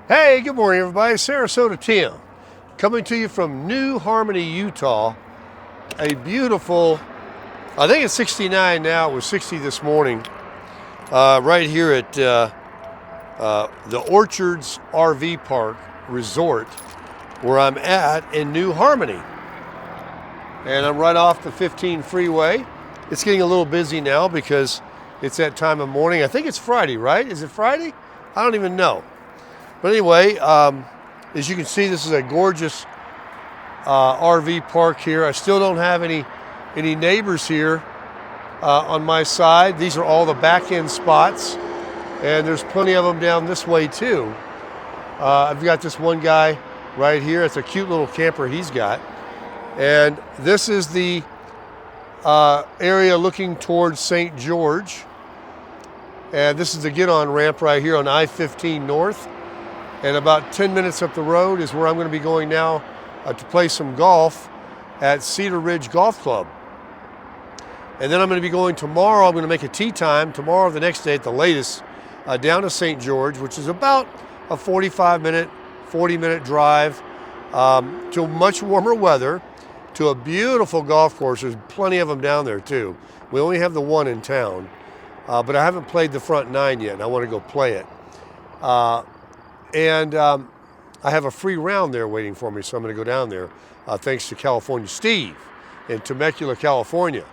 Hey, good morning, everybody. Sarasota Tim, coming to you from New Harmony, Utah. A beautiful, I think it's 69 now. It was 60 this morning. Right here at the Orchards RV Park Resort, where I'm at in New Harmony. And I'm right off the 15 freeway. It's getting a little busy now because it's that time of morning. I think it's Friday, right? Is it Friday? I don't even know. But anyway, as you can see, this is a gorgeous RV park here. I still don't have any neighbors here on my side. These are all the back end spots, and there's plenty of them down this way too. I've got this one guy right here. It's a cute little camper he's got. And this is the area looking towards St. George. And this is the get-on ramp right here on I-15 North. And about 10 minutes up the road is where I'm going to be going now to play some golf at Cedar Ridge Golf Club. And then I'm going to be going tomorrow. I'm going to make a tee time tomorrow, the next day at the latest, down to St. George, which is about a 45-minute, 40-minute drive to much warmer weather, to a beautiful golf course. There's plenty of them down there too. We only have the one in town, but I haven't played the front nine yet, and I want to go play it. And I have a free round there waiting for me, so I'm going to go down there, thanks to California Steve in Temecula, California.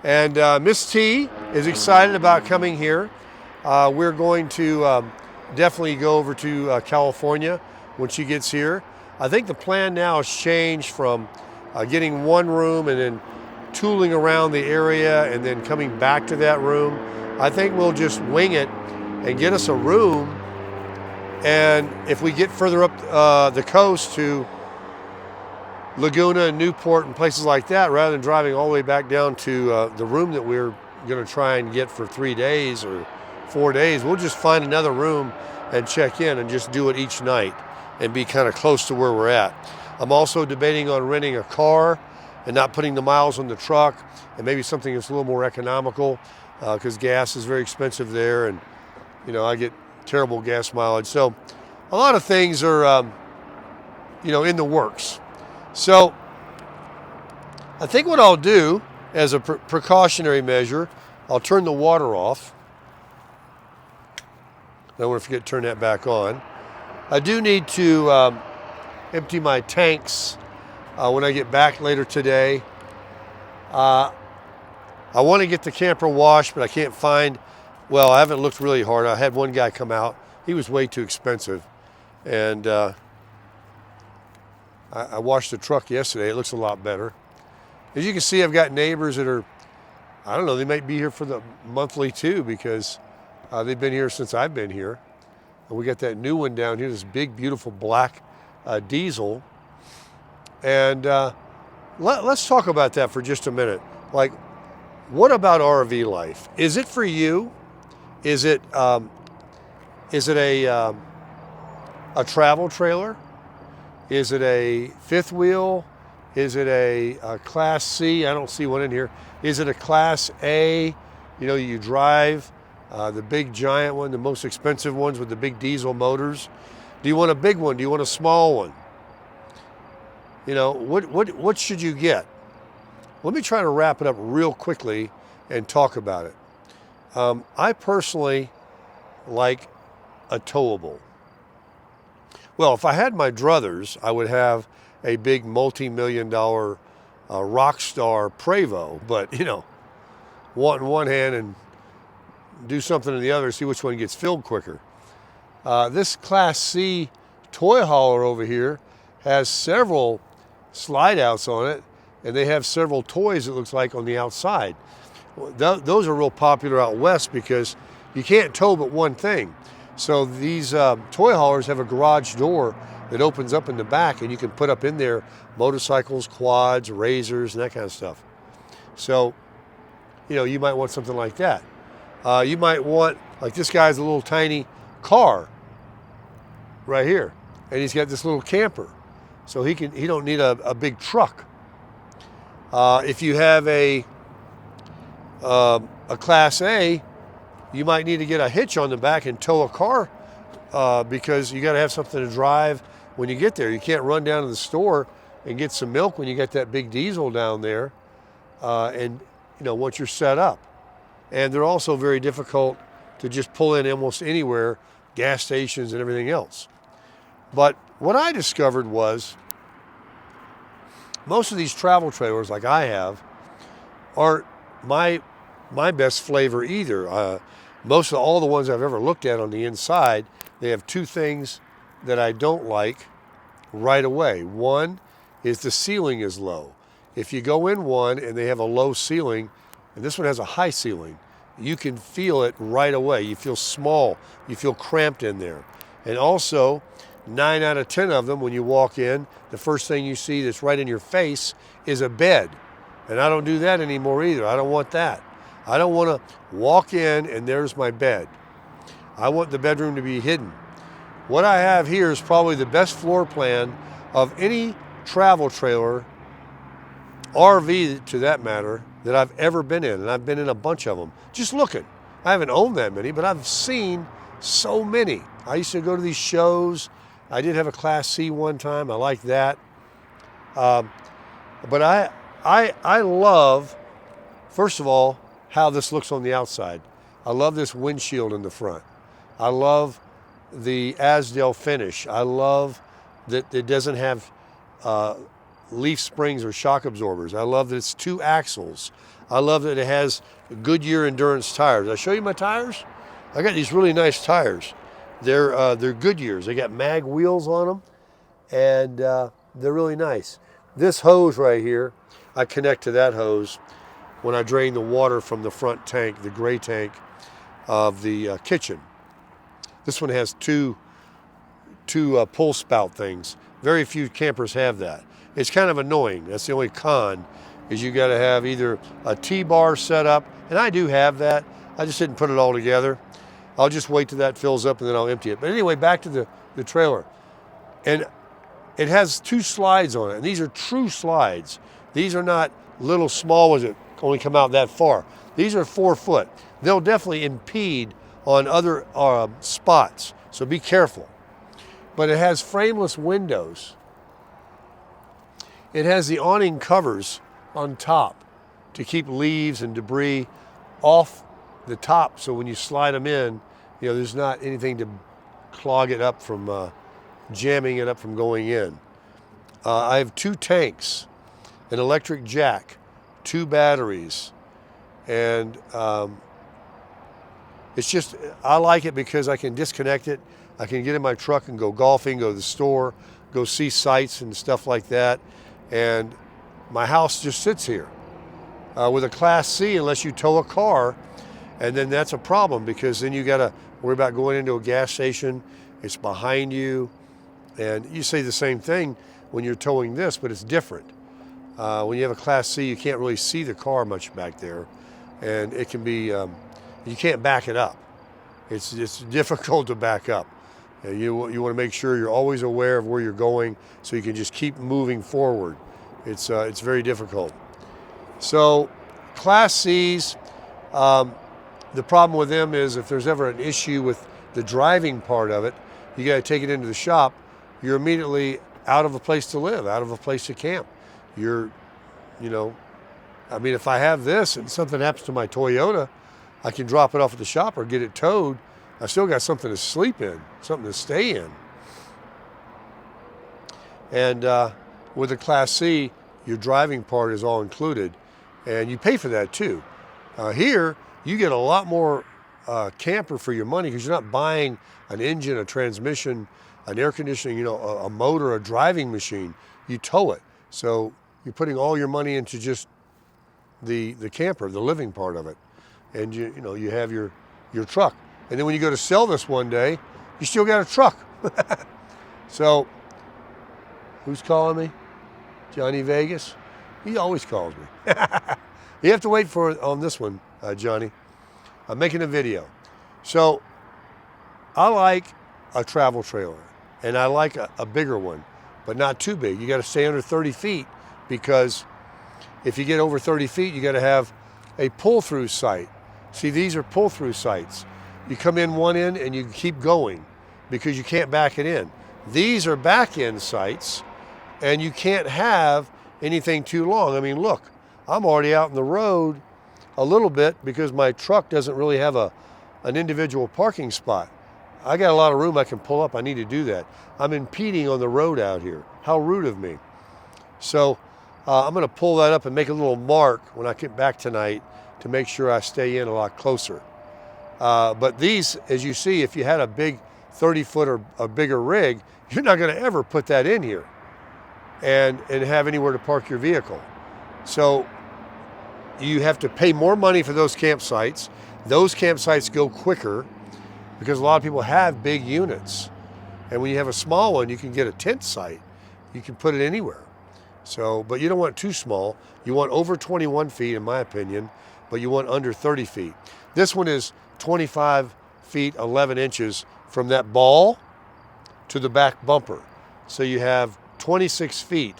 And Miss T is excited about coming here. We're going to definitely go over to California when she gets here. I think the plan now has changed from getting one room and then tooling around the area and then coming back to that room. I think we'll just wing it and get us a room. And if we get further up the coast to Laguna and Newport and places like that, rather than driving all the way back down to the room that we're going to try and get for 3 days or 4 days, we'll just find another room and check in and just do it each night and be kind of close to where we're at. I'm also debating on renting a car and not putting the miles on the truck, and maybe something that's a little more economical because gas is very expensive there, and I get terrible gas mileage. So a lot of things are, in the works. So I think what I'll do as a precautionary measure, I'll turn the water off. I don't want to forget to turn that back on. I do need to empty my tanks when I get back later today. I want to get the camper washed, but I can't find. Well, I haven't looked really hard. I had one guy come out. He was way too expensive. And I washed the truck yesterday. It looks a lot better. As you can see, I've got neighbors that are, I don't know, they might be here for the monthly too, because they've been here since I've been here. And we got that new one down here, this big, beautiful black diesel. And let's talk about that for just a minute. Like, what about RV life? Is it for you? Is it a travel trailer? Is it a fifth wheel? Is it a Class C? I don't see one in here. Is it a Class A? You drive the big giant one, the most expensive ones with the big diesel motors. Do you want a big one? Do you want a small one? What should you get? Let me try to wrap it up real quickly and talk about it. I personally like a towable. Well, if I had my druthers, I would have a big multi-million-dollar Rockstar Prevost, but want in one hand and do something in the other, see which one gets filled quicker. This Class C toy hauler over here has several slide outs on it, and they have several toys, it looks like, on the outside. Those are real popular out west because you can't tow but one thing. So these toy haulers have a garage door that opens up in the back, and you can put up in there motorcycles, quads, razors, and that kind of stuff. So, you might want something like that. You might want, like this guy's a little tiny car right here, and he's got this little camper. So he don't need a big truck. If you have a Class A, you might need to get a hitch on the back and tow a car because you got to have something to drive when you get there. You can't run down to the store and get some milk when you got that big diesel down there, and once you're set up. And they're also very difficult to just pull in almost anywhere, gas stations and everything else. But what I discovered was most of these travel trailers like I have aren't my best flavor either. Most of all the ones I've ever looked at on the inside, they have two things that I don't like right away. One is the ceiling is low. If you go in one and they have a low ceiling, and this one has a high ceiling, you can feel it right away. You feel small, you feel cramped in there. And also, 9 out of 10 of them, when you walk in, the first thing you see that's right in your face is a bed. And I don't do that anymore either. I don't want that. I don't want to walk in and there's my bed. I want the bedroom to be hidden. What I have here is probably the best floor plan of any travel trailer, RV to that matter, that I've ever been in. And I've been in a bunch of them. Just looking. I haven't owned that many, but I've seen so many. I used to go to these shows. I did have a Class C one time. I like that. But I love, first of all, how this looks on the outside. I love this windshield in the front. I love the Azdel finish. I love that it doesn't have leaf springs or shock absorbers. I love that it's 2 axles. I love that it has Goodyear Endurance tires. Did I show you my tires? I got these really nice tires. They're Goodyears. They got mag wheels on them, and they're really nice. This hose right here, I connect to that hose when I drain the water from the front tank, the gray tank of the kitchen. This one has two pull spout things. Very few campers have that. It's kind of annoying. That's the only con, is you got to have either a T-bar set up, and I do have that. I just didn't put it all together. I'll just wait till that fills up and then I'll empty it. But anyway, back to the trailer. And it has 2 slides on it, and these are true slides. These are not little small ones that only come out that far. These are 4 foot. They'll definitely impede on other spots, so be careful. But it has frameless windows. It has the awning covers on top to keep leaves and debris off the top, so when you slide them in, there's not anything to clog it up from jamming it up from going in. I have 2 tanks, an electric jack, 2 batteries, and it's just, I like it because I can disconnect it. I can get in my truck and go golfing, go to the store, go see sights and stuff like that, and my house just sits here. With a Class C, unless you tow a car, and then that's a problem, because then you got to worry about going into a gas station. It's behind you. And you say the same thing when you're towing this, but it's different. When you have a Class C, you can't really see the car much back there. And it can be, you can't back it up. It's difficult to back up. You want to make sure you're always aware of where you're going so you can just keep moving forward. It's very difficult. So Class Cs, the problem with them is if there's ever an issue with the driving part of it, you got to take it into the shop. You're immediately out of a place to live, out of a place to camp. If I have this and something happens to my Toyota, I can drop it off at the shop or get it towed. I still got something to sleep in, something to stay in. And with a Class C, your driving part is all included, and you pay for that too. Here, you get a lot more camper for your money, because you're not buying an engine, a transmission, an air conditioning, a motor, a driving machine. You tow it. So you're putting all your money into just the camper, the living part of it. And you have your truck. And then when you go to sell this one day, you still got a truck. So who's calling me? Johnny Vegas? He always calls me. You have to wait for it on this one, Johnny. I'm making a video. So I like a travel trailer, and I like a bigger one, but not too big. You got to stay under 30 feet, because if you get over 30 feet, you got to have a pull-through sight. See, these are pull-through sights. You come in one end and you keep going. because you can't back it in. These are back end sites, and you can't have anything too long. I mean, look, I'm already out in the road a little bit because my truck doesn't really have an individual parking spot. I got a lot of room I can pull up. I need to do that. I'm impeding on the road out here. How rude of me. So I'm going to pull that up and make a little mark when I get back tonight to make sure I stay in a lot closer. But these, as you see, if you had a big 30-foot or a bigger rig, you're not going to ever put that in here and have anywhere to park your vehicle. So you have to pay more money for those campsites. Those campsites go quicker because a lot of people have big units. And when you have a small one, you can get a tent site. You can put it anywhere. So, but you don't want too small. You want over 21 feet, in my opinion, but you want under 30 feet. This one is 25 feet, 11 inches from that ball to the back bumper. So you have 26 feet,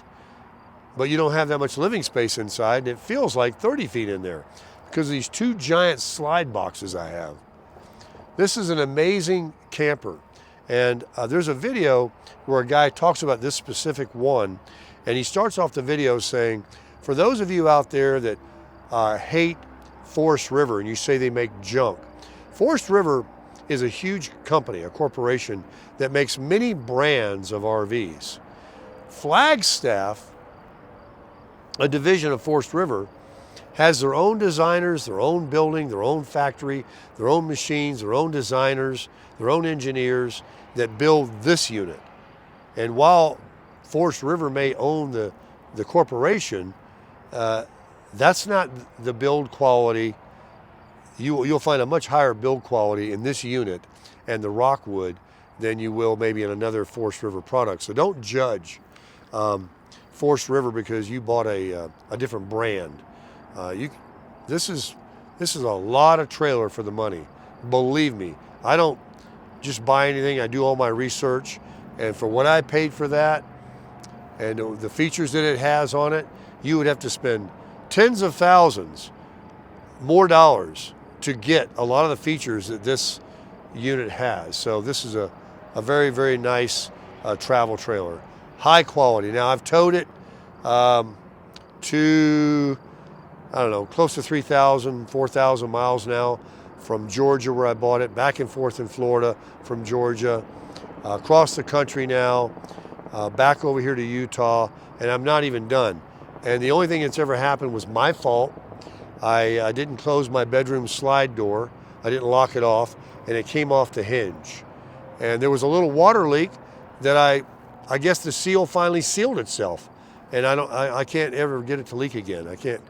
but you don't have that much living space inside, and it feels like 30 feet in there because of these two giant slide boxes I have. This is an amazing camper. And there's a video where a guy talks about this specific one, and he starts off the video saying, for those of you out there that hate Forest River and you say they make junk, Forest River is a huge company, a corporation that makes many brands of RVs. Flagstaff, a division of Forest River, has their own designers, their own building, their own factory, their own machines, their own designers, their own engineers that build this unit. And while Forest River may own the corporation, that's not the build quality. You'll find a much higher build quality in this unit and the Rockwood than you will maybe in another Forest River product. So don't judge Forest River because you bought a different brand. This is a lot of trailer for the money. Believe me, I don't just buy anything. I do all my research, and for what I paid for that and the features that it has on it, you would have to spend tens of thousands more dollars to get a lot of the features that this unit has. So this is a very, very nice travel trailer. High quality. Now I've towed it to, I don't know, close to 3,000, 4,000 miles now from Georgia where I bought it, back and forth in Florida from Georgia, across the country now, back over here to Utah, and I'm not even done. And the only thing that's ever happened was my fault. I didn't close my bedroom slide door. I didn't lock it off, and it came off the hinge. And there was a little water leak that I guess the seal finally sealed itself, and I can't ever get it to leak again. I can't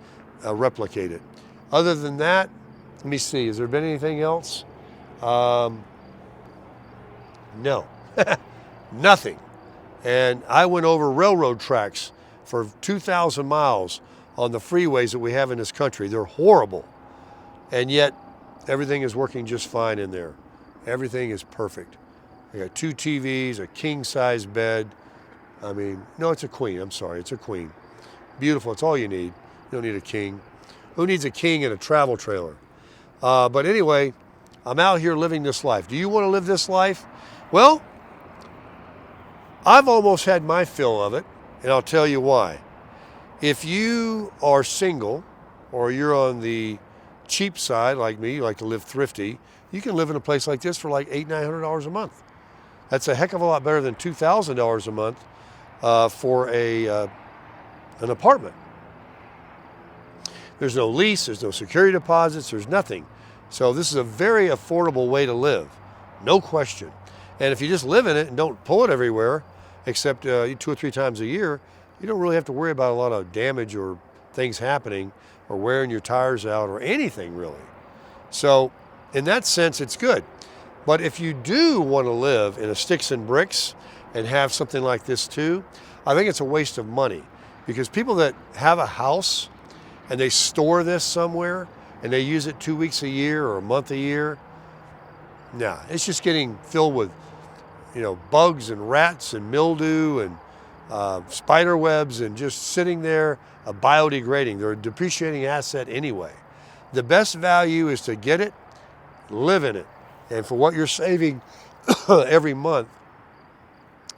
replicate it. Other than that, let me see, has there been anything else? No, nothing. And I went over railroad tracks for 2,000 miles on the freeways that we have in this country. They're horrible. And yet everything is working just fine in there. Everything is perfect. I got 2 TVs, a king size bed. I mean, no, it's a queen. I'm sorry, it's a queen. Beautiful, it's all you need. You don't need a king. Who needs a king in a travel trailer? But anyway, I'm out here living this life. Do you want to live this life? Well, I've almost had my fill of it, and I'll tell you why. If you are single or you're on the cheap side like me, you like to live thrifty, you can live in a place like this for like $800, $900 a month. That's a heck of a lot better than $2,000 a month for an apartment. There's no lease, there's no security deposits, there's nothing. So this is a very affordable way to live, no question. And if you just live in it and don't pull it everywhere, except 2 or 3 times a year, you don't really have to worry about a lot of damage or things happening or wearing your tires out or anything really. So in that sense, it's good. But if you do want to live in a sticks and bricks and have something like this too, I think it's a waste of money because people that have a house and they store this somewhere and they use it 2 weeks a year or a month a year, nah, it's just getting filled with, bugs and rats and mildew and spider webs and just sitting there biodegrading. They're a depreciating asset anyway. The best value is to get it, live in it. And for what you're saving every month,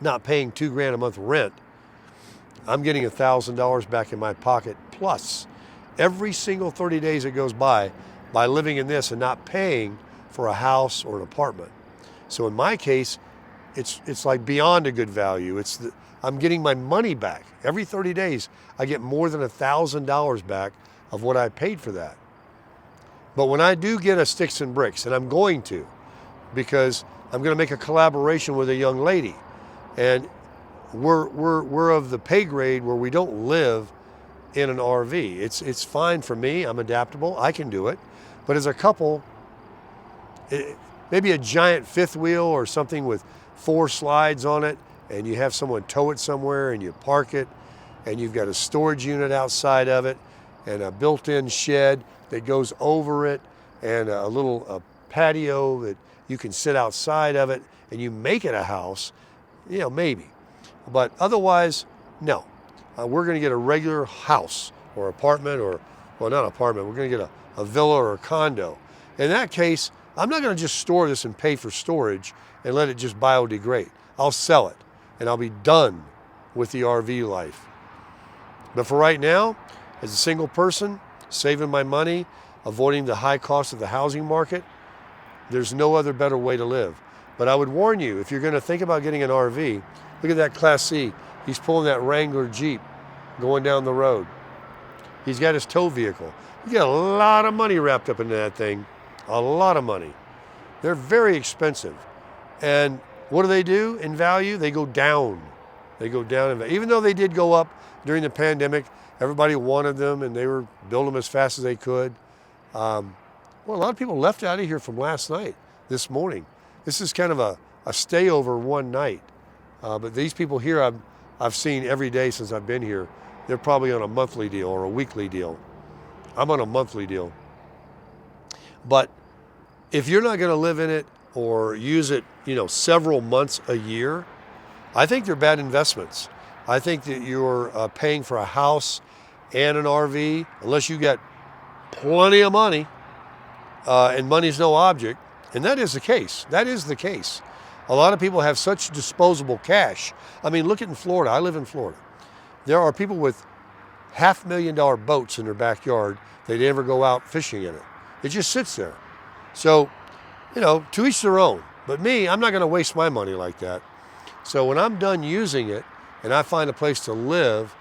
not paying $2,000 a month rent, I'm getting $1,000 back in my pocket. Plus, every single 30 days that goes by living in this and not paying for a house or an apartment. So in my case, it's like beyond a good value. I'm getting my money back. Every 30 days, I get more than $1,000 back of what I paid for that. But when I do get a Sticks and Bricks, and I'm going to, because I'm going to make a collaboration with a young lady, and we're of the pay grade where we don't live in an RV. It's fine for me. I'm adaptable. I can do it. But as a couple, maybe a giant fifth wheel or something with 4 slides on it, and you have someone tow it somewhere and you park it, and you've got a storage unit outside of it and a built-in shed that goes over it, and a little patio that you can sit outside of it, and you make it a house, maybe. But otherwise, no. We're going to get a regular house or apartment, or, well, not apartment, we're going to get a villa or a condo. In that case, I'm not going to just store this and pay for storage and let it just biodegrade. I'll sell it, and I'll be done with the RV life. But for right now, as a single person, saving my money, avoiding the high cost of the housing market, there's no other better way to live. But I would warn you, if you're going to think about getting an RV, look at that Class C. He's pulling that Wrangler Jeep going down the road. He's got his tow vehicle. You got a lot of money wrapped up into that thing. A lot of money. They're very expensive. And what do in value? They go down. They go down in value. Even though they did go up during the pandemic, everybody wanted them and they were building them as fast as they could. Well, a lot of people left out of here from last night, this morning. This is kind of a stayover one night. But these people here I've seen every day since I've been here. They're probably on a monthly deal or a weekly deal. I'm on a monthly deal. But if you're not going to live in it or use it, several months a year, I think they're bad investments. I think that you're paying for a house and an RV, unless you got plenty of money, and money's no object. And that is the case. That is the case. A lot of people have such disposable cash. I mean, look at in Florida. I live in Florida. There are people with $500,000 boats in their backyard. They never go out fishing in it. It just sits there. So, to each their own. But me, I'm not going to waste my money like that. So when I'm done using it and I find a place to live,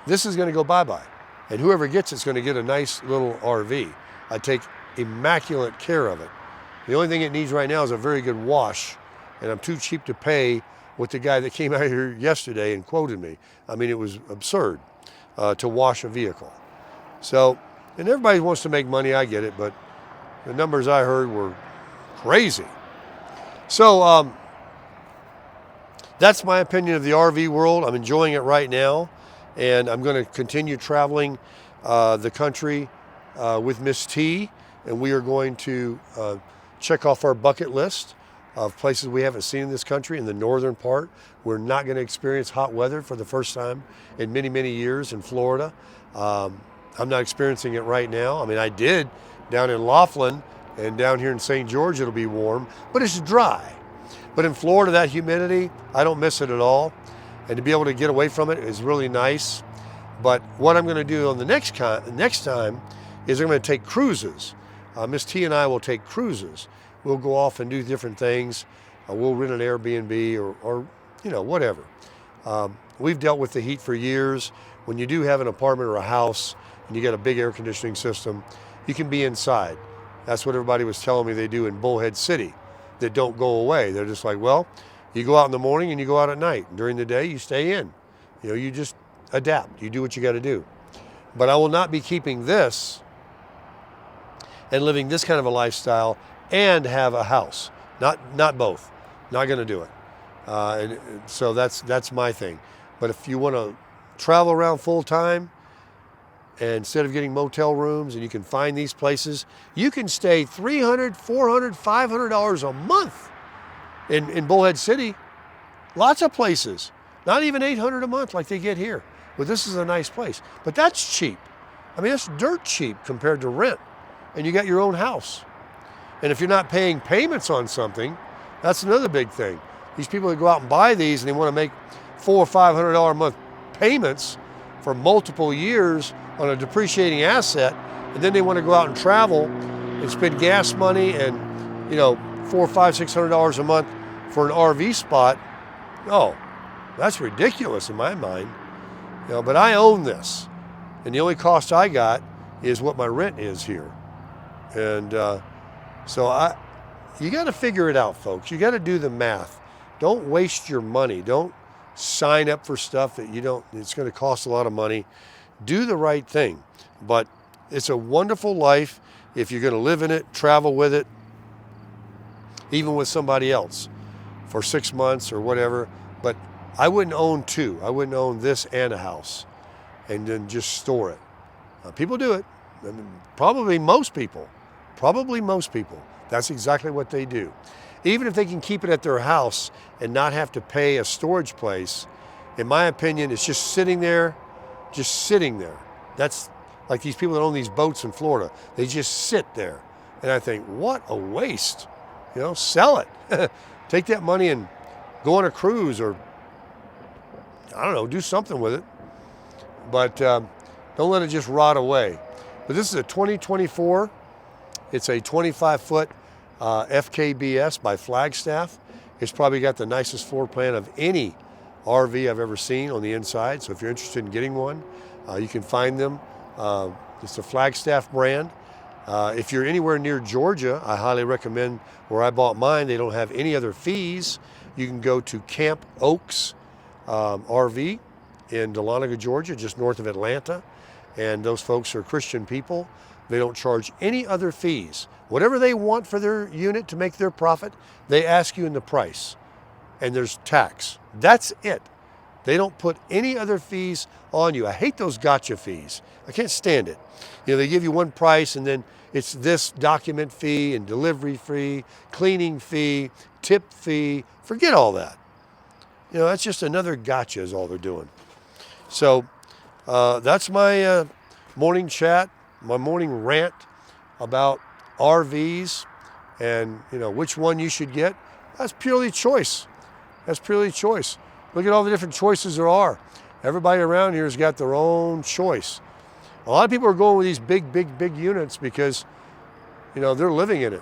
this is going to go bye-bye. And whoever gets it's going to get a nice little RV. I take immaculate care of it. The only thing it needs right now is a very good wash, and I'm too cheap to pay what the guy that came out here yesterday and quoted me. I mean, it was absurd to wash a vehicle. So, and everybody wants to make money, I get it, but the numbers I heard were crazy. So that's my opinion of the RV world. I'm enjoying it right now, and I'm going to continue traveling the country with Miss T, and we are going to check off our bucket list of places we haven't seen in this country. In the northern part, we're not going to experience hot weather for the first time in many, many years in Florida. I'm not experiencing it right now. I mean, I did down in Laughlin, and down here in St. George it'll be warm, but it's dry. But in Florida, that humidity, I don't miss it at all. And to be able to get away from it is really nice. But what I'm going to do on the next time is I'm going to take cruises. Miss T and I will take cruises. We'll go off and do different things. We'll rent an Airbnb or whatever. We've dealt with the heat for years. When you do have an apartment or a house and you got a big air conditioning system, you can be inside. That's what everybody was telling me they do in Bullhead City, that don't go away. They're just like, well, you go out in the morning and you go out at night. During the day, you stay in. You just adapt. You do what you got to do. But I will not be keeping this and living this kind of a lifestyle and have a house. Not both. Not going to do it. And so that's my thing. But if you want to travel around full time, and instead of getting motel rooms, and you can find these places, you can stay $300, $400, $500 a month in Bullhead City. Lots of places. Not even $800 a month like they get here. But this is a nice place. But that's cheap. I mean, that's dirt cheap compared to rent. And you got your own house. And if you're not paying payments on something, that's another big thing. These people that go out and buy these and they want to make $400 or $500 a month payments for multiple years on a depreciating asset, and then they want to go out and travel and spend gas money and, you know, $400, $500, $600 a month for an RV spot. Oh, that's ridiculous in my mind. You know, but I own this, and the only cost I got is what my rent is here. And so you got to figure it out, folks. You got to do the math. Don't waste your money. Don't sign up for stuff that it's going to cost a lot of money. Do the right thing. But it's a wonderful life if you're going to live in it, travel with it, even with somebody else for 6 months or whatever. But I wouldn't own two. I wouldn't own this and a house and then just store it. People do it. I mean, probably most people. That's exactly what they do. Even if they can keep it at their house and not have to pay a storage place, in my opinion, it's just sitting there. That's like these people that own these boats in Florida. They just sit there. And I think, what a waste. You know, sell it. Take that money and go on a cruise or, I don't know, do something with it. But don't let it just rot away. But this is a 2024. It's a 25-foot FKBS by Flagstaff. It's probably got the nicest floor plan of any RV I've ever seen on the inside. So if you're interested in getting one, you can find them. It's a Flagstaff brand. If you're anywhere near Georgia, I highly recommend where I bought mine. They don't have any other fees. You can go to Camp Oaks RV in Dahlonega, Georgia, just north of Atlanta. And those folks are Christian people. They don't charge any other fees. Whatever they want for their unit to make their profit, they ask you in the price. And there's tax. That's it. They don't put any other fees on you. I hate those gotcha fees. I can't stand it. You know, they give you one price and then it's this document fee and delivery fee, cleaning fee, tip fee. Forget all that. You know, that's just another gotcha is all they're doing. So that's my morning chat, my morning rant about RVs and, you know, which one you should get. That's purely choice. Look at all the different choices there are. Everybody around here has got their own choice. A lot of people are going with these big units because, you know, they're living in it.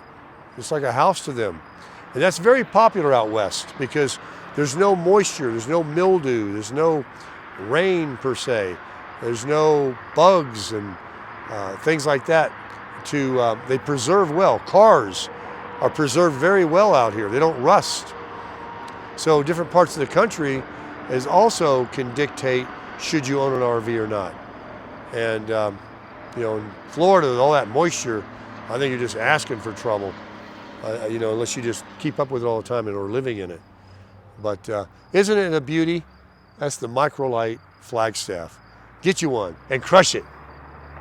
It's like a house to them. And that's very popular out west because there's no moisture, there's no mildew, there's no rain per se. There's no bugs and things like that. They preserve well. Cars are preserved very well out here. They don't rust. So different parts of the country also can dictate should you own an RV or not. And you know, in Florida with all that moisture, I think you're just asking for trouble. You know, unless you just keep up with it all the time and are living in it. But isn't it a beauty? That's the Microlite Flagstaff. Get you one and crush it.